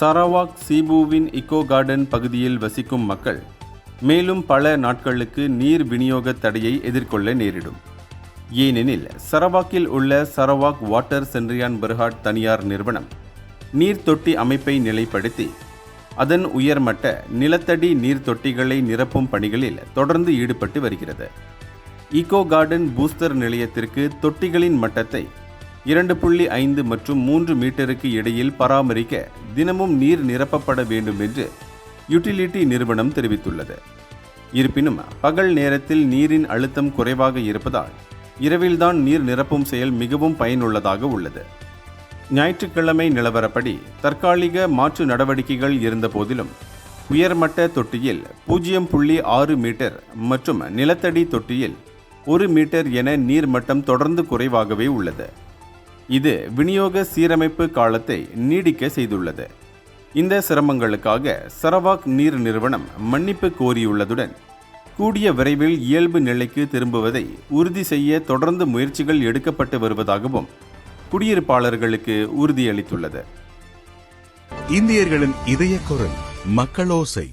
Sarawak சீபுவின் eco garden பகுதியில் வசிக்கும் மக்கள் மேலும் பல நாட்களுக்கு நீர் விநியோக தடையை எதிர்கொள்ள நேரிடும். ஏனெனில் சரவாக்கில் உள்ள சரவாக் வாட்டர் சென்ட்ரியான் பெர்ஹாட் தனியார் நிறுவனம் நீர் தொட்டி அமைப்பை நிலைப்படுத்தி அதன் உயர்மட்ட நிலத்தடி நீர் தொட்டிகளை நிரப்பும் பணிகளில் தொடர்ந்து ஈடுபட்டு வருகிறது. ஈகோ கார்டன் பூஸ்டர் நிலையத்திற்கு தொட்டிகளின் மட்டத்தை 2.5 மற்றும் 3 மீட்டருக்கு இடையில் பராமரிக்க தினமும் நீர் நிரப்பப்பட வேண்டும் என்று யுட்டிலிட்டி நிறுவனம் தெரிவித்துள்ளது. இருப்பினும் பகல் நேரத்தில் நீரின் அழுத்தம் குறைவாக இருப்பதால் இரவில்தான் நீர் நிரப்பும் செயல் மிகவும் பயனுள்ளதாக உள்ளது. ஞாயிற்றுக்கிழமை நிலவரப்படி தற்காலிக மாற்று நடவடிக்கைகள் இருந்த போதிலும் உயர்மட்ட தொட்டியில் 0.6 மீட்டர் மற்றும் நிலத்தடி தொட்டியில் 1 மீட்டர் என நீர்மட்டம் தொடர்ந்து குறைவாகவே உள்ளது. இது விநியோக சீரமைப்பு காலத்தை நீடிக்க செய்துள்ளது. இந்த சிரமங்களுக்காக சரவாக் நீர் நிறுவனம் மன்னிப்பு கோரியுள்ளதுடன் கூடிய விரைவில் இயல்பு நிலைக்கு திரும்புவதை உறுதி செய்ய தொடர்ந்து முயற்சிகள் எடுக்கப்பட்டு வருவதாகவும் குடியிருப்பாளர்களுக்கு உறுதியளித்துள்ளது. இந்தியர்களின் இதய குரல் மக்களோசை.